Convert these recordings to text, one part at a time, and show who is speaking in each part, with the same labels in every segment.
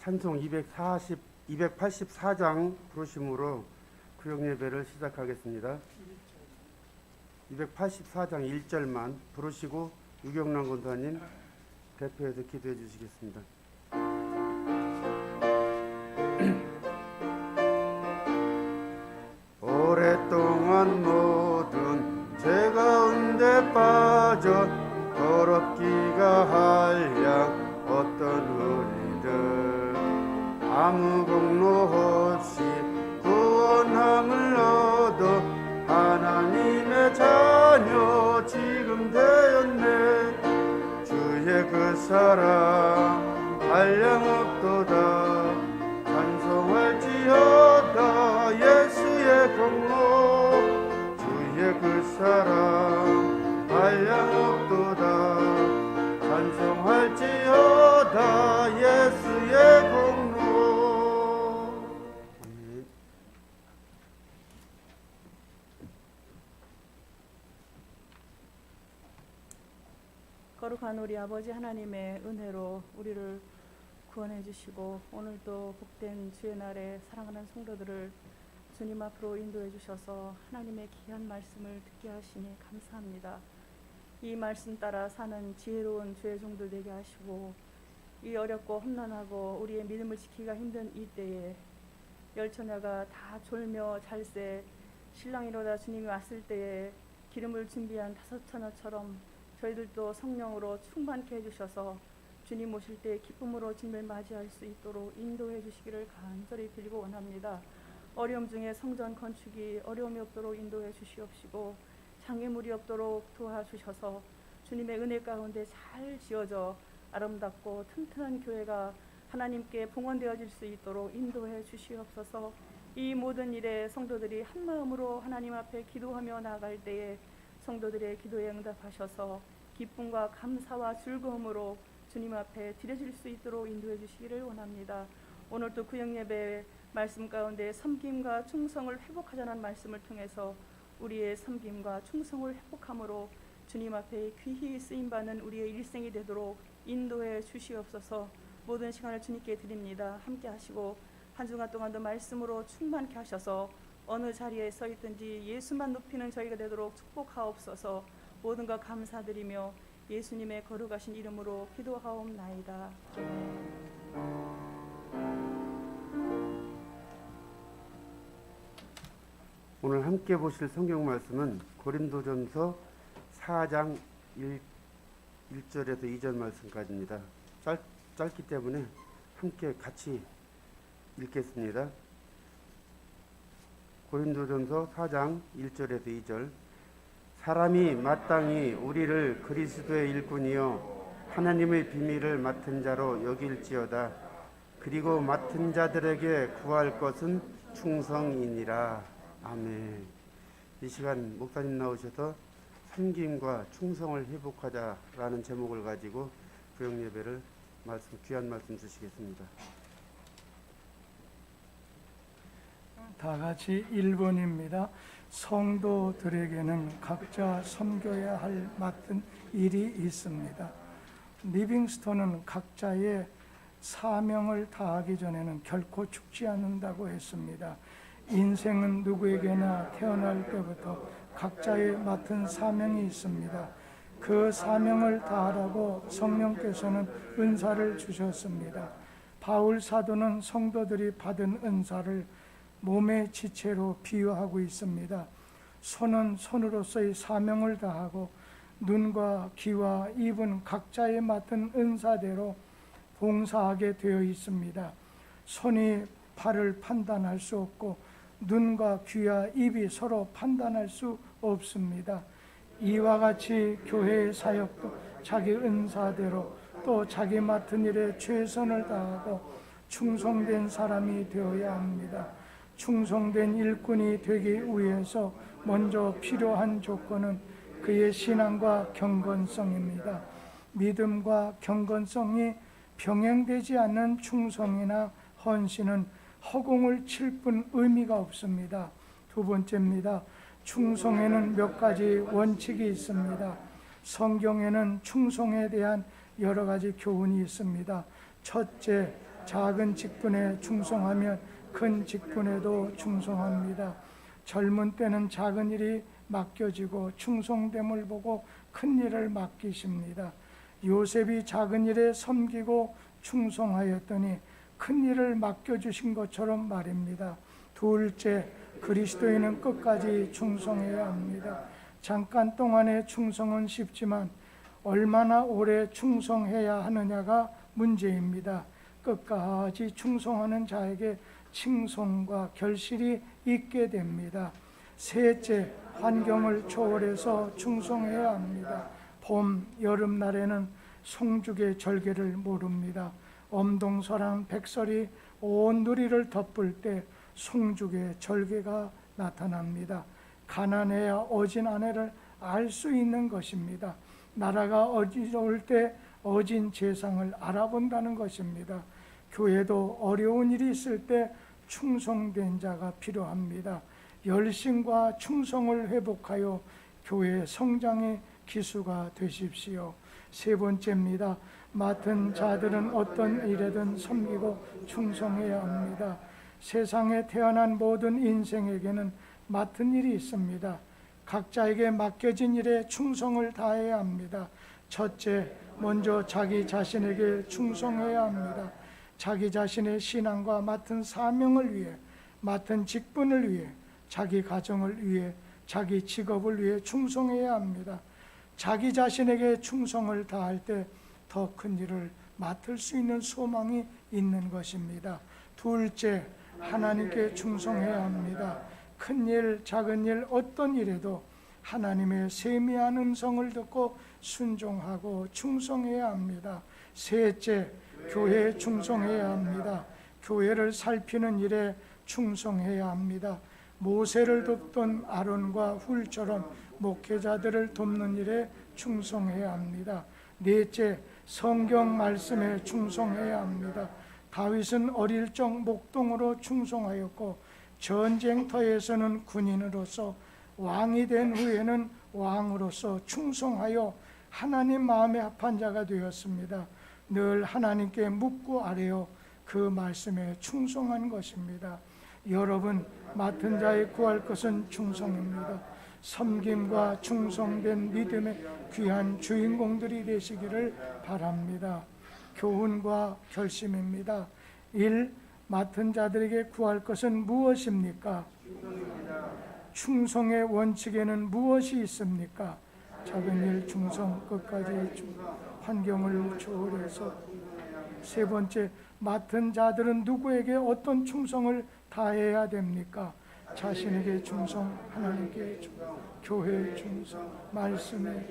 Speaker 1: 찬송 284장 부르심으로 구역예배를 시작하겠습니다. 284장 1절만 부르시고 유경란 권사님 대표해서 기도해 주시겠습니다. 오랫동안 모든 죄 가운데 빠져 더럽기가 한량 어떤 우리들 아무 공로 없이 구원함을 얻어 하나님의 자녀 지금 되었네. 주의 그 사랑 한량없도다. 찬송할지어다 예수의 공로. 주의 그 사랑 한량없도다. 찬송할지어다 예수의 공로.
Speaker 2: 거룩한 우리 아버지 하나님의 은혜로 우리를 구원해 주시고 오늘도 복된 주의 날에 사랑하는 성도들을 주님 앞으로 인도해 주셔서 하나님의 귀한 말씀을 듣게 하시니 감사합니다. 이 말씀 따라 사는 지혜로운 주의 종들 되게 하시고 이 어렵고 험난하고 우리의 믿음을 지키기가 힘든 이 때에 열처녀가 다 졸며 잘새 신랑이로다 주님이 왔을 때에 기름을 준비한 5처녀처럼 저희들도 성령으로 충만케 해주셔서 주님 오실 때 기쁨으로 주님을 맞이할 수 있도록 인도해 주시기를 간절히 빌고 원합니다. 어려움 중에 성전 건축이 어려움이 없도록 인도해 주시옵시고 장애물이 없도록 도와주셔서 주님의 은혜 가운데 잘 지어져 아름답고 튼튼한 교회가 하나님께 봉헌되어질 수 있도록 인도해 주시옵소서. 이 모든 일에 성도들이 한마음으로 하나님 앞에 기도하며 나아갈 때에 성도들의 기도에 응답하셔서 기쁨과 감사와 즐거움으로 주님 앞에 드려질 수 있도록 인도해 주시기를 원합니다. 오늘도 구역예배 말씀 가운데 섬김과 충성을 회복하자는 말씀을 통해서 우리의 섬김과 충성을 회복함으로 주님 앞에 귀히 쓰임받는 우리의 일생이 되도록 인도해 주시옵소서. 모든 시간을 주님께 드립니다. 함께 하시고 한 주간 동안도 말씀으로 충만케 하셔서 어느 자리에 서 있든지 예수만 높이는 저희가 되도록 축복하옵소서. 모든 것 감사드리며 예수님의 거룩하신 이름으로 기도하옵나이다.
Speaker 1: 오늘 함께 보실 성경 말씀은 고린도전서 4장 1절에서 2절 말씀까지입니다. 짧기 때문에 함께 같이 읽겠습니다. 고린도전서 4장 1절에서 2절. 사람이 마땅히 우리를 그리스도의 일꾼이요 하나님의 비밀을 맡은 자로 여길지어다. 그리고 맡은 자들에게 구할 것은 충성이니라. 아멘. 이 시간 목사님 나오셔서 섬김과 충성을 회복하자라는 제목을 가지고 구역예배를 귀한 말씀 주시겠습니다.
Speaker 3: 다 같이 1번입니다. 성도들에게는 각자 섬겨야 할 맡은 일이 있습니다. 리빙스톤은 각자의 사명을 다하기 전에는 결코 죽지 않는다고 했습니다. 인생은 누구에게나 태어날 때부터 각자의 맡은 사명이 있습니다. 그 사명을 다하라고 성령께서는 은사를 주셨습니다. 바울 사도는 성도들이 받은 은사를 몸의 지체로 비유하고 있습니다. 손은 손으로서의 사명을 다하고 눈과 귀와 입은 각자의 맡은 은사대로 봉사하게 되어 있습니다. 손이 발을 판단할 수 없고 눈과 귀와 입이 서로 판단할 수 없습니다. 이와 같이 교회의 사역도 자기 은사대로 또 자기 맡은 일에 최선을 다하고 충성된 사람이 되어야 합니다. 충성된 일꾼이 되기 위해서 먼저 필요한 조건은 그의 신앙과 경건성입니다. 믿음과 경건성이 병행되지 않는 충성이나 헌신은 허공을 칠 뿐 의미가 없습니다. 두 번째입니다. 충성에는 몇 가지 원칙이 있습니다. 성경에는 충성에 대한 여러 가지 교훈이 있습니다. 첫째, 작은 직분에 충성하면 큰 직분에도 충성합니다. 젊은 때는 작은 일이 맡겨지고 충성됨을 보고 큰 일을 맡기십니다. 요셉이 작은 일에 섬기고 충성하였더니 큰 일을 맡겨주신 것처럼 말입니다. 둘째, 그리스도인은 끝까지 충성해야 합니다. 잠깐 동안의 충성은 쉽지만 얼마나 오래 충성해야 하느냐가 문제입니다. 끝까지 충성하는 자에게 칭송과 결실이 있게 됩니다. 셋째, 환경을 초월해서 충성해야 합니다. 봄, 여름날에는 송죽의 절개를 모릅니다. 엄동설한 백설이 온 누리를 덮을 때 송죽의 절개가 나타납니다. 가난해야 어진 아내를 알 수 있는 것입니다. 나라가 어지러울 때 어진 재상을 알아본다는 것입니다. 교회도 어려운 일이 있을 때 충성된 자가 필요합니다. 열심과 충성을 회복하여 교회 성장의 기수가 되십시오. 세 번째입니다. 맡은 자들은 어떤 일에든 섬기고 충성해야 합니다. 세상에 태어난 모든 인생에게는 맡은 일이 있습니다. 각자에게 맡겨진 일에 충성을 다해야 합니다. 첫째, 먼저 자기 자신에게 충성해야 합니다. 자기 자신의 신앙과 맡은 사명을 위해, 맡은 직분을 위해, 자기 가정을 위해, 자기 직업을 위해 충성해야 합니다. 자기 자신에게 충성을 다할 때 더 큰 일을 맡을 수 있는 소망이 있는 것입니다. 둘째, 하나님께 충성해야 합니다. 큰 일, 작은 일, 어떤 일에도 하나님의 세미한 음성을 듣고 순종하고 충성해야 합니다. 셋째, 교회에 충성해야 합니다. 교회를 살피는 일에 충성해야 합니다. 모세를 돕던 아론과 훌처럼 목회자들을 돕는 일에 충성해야 합니다. 넷째, 성경 말씀에 충성해야 합니다. 다윗은 어릴 적 목동으로 충성하였고 전쟁터에서는 군인으로서, 왕이 된 후에는 왕으로서 충성하여 하나님 마음에 합한 자가 되었습니다. 늘 하나님께 묻고 아뢰어 그 말씀에 충성한 것입니다. 여러분, 맡은 자의 구할 것은 충성입니다. 섬김과 충성된 믿음의 귀한 주인공들이 되시기를 바랍니다. 교훈과 결심입니다. 1. 맡은 자들에게 구할 것은 무엇입니까? 충성의 원칙에는 무엇이 있습니까? 작은 일 충성, 끝까지 환경을 초월해서. 세 번째, 맡은 자들은 누구에게 어떤 충성을 다해야 됩니까? 자신에게 충성, 하나님께 충성, 교회에 충성, 말씀에.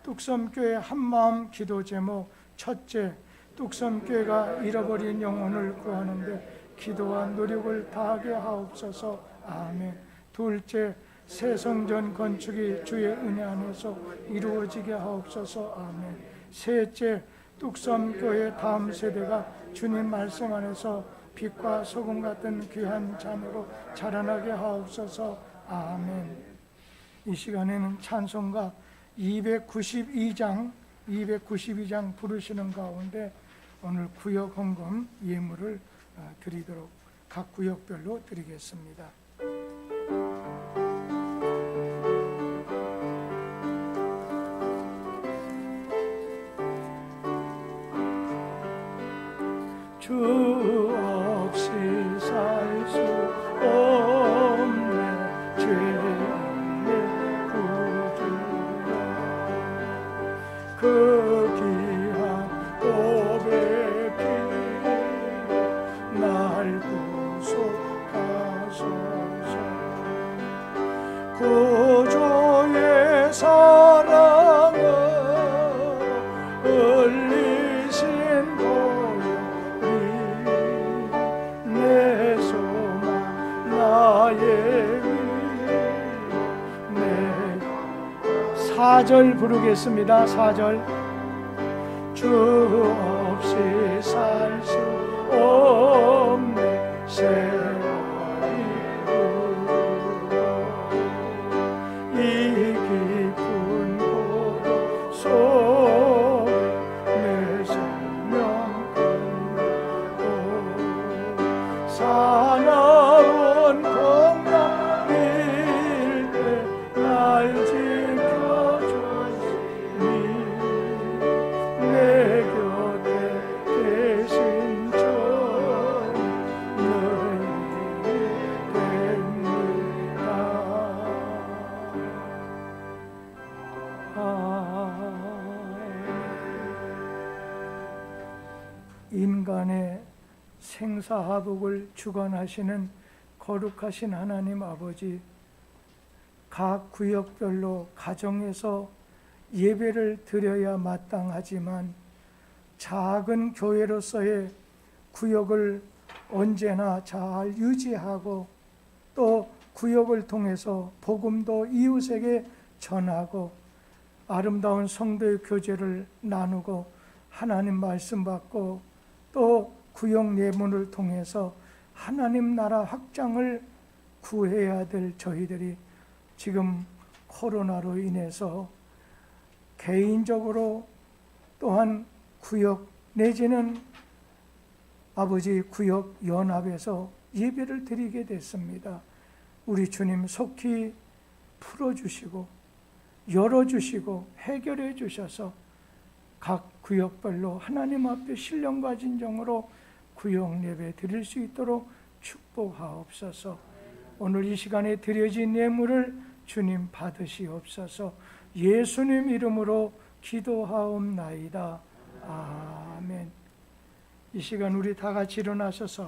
Speaker 3: 뚝섬교회 한마음 기도 제목. 첫째, 뚝섬교회가 잃어버린 영혼을 구하는데 기도와 노력을 다하게 하옵소서. 아멘. 둘째, 새 성전 건축이 주의 은혜 안에서 이루어지게 하옵소서. 아멘. 셋째, 뚝섬교회 다음 세대가 주님 말씀 안에서 빛과 소금 같은 귀한 자녀로 자라나게 하옵소서. 아멘. 이 시간에는 찬송가 292장 부르시는 가운데 오늘 구역 헌금 예물을 드리도록 각 구역별로 드리겠습니다. 주 없이 살 수 없네 죄의 구주야. 그 귀한 보배 피로 날 구속하소서. 구주의 사랑을 흘리신 사절 부르겠습니다. 4절. 주 없이 살 수 없네 세월이 이 깊은 고독 속에 내 생명 끝나 인간의 생사화복을 주관하시는 거룩하신 하나님 아버지, 각 구역별로 가정에서 예배를 드려야 마땅하지만 작은 교회로서의 구역을 언제나 잘 유지하고 또 구역을 통해서 복음도 이웃에게 전하고 아름다운 성도의 교제를 나누고 하나님 말씀 받고 또 구역 예문을 통해서 하나님 나라 확장을 구해야 될 저희들이 지금 코로나로 인해서 개인적으로 또한 구역 내지는 아버지 구역 연합에서 예배를 드리게 됐습니다. 우리 주님 속히 풀어주시고 열어주시고 해결해 주셔서 각 구역별로 하나님 앞에 신령과 진정으로 구역 예배 드릴 수 있도록 축복하옵소서. 오늘 이 시간에 드려진 예물을 주님 받으시옵소서. 예수님 이름으로 기도하옵나이다. 아멘. 이 시간 우리 다 같이 일어나셔서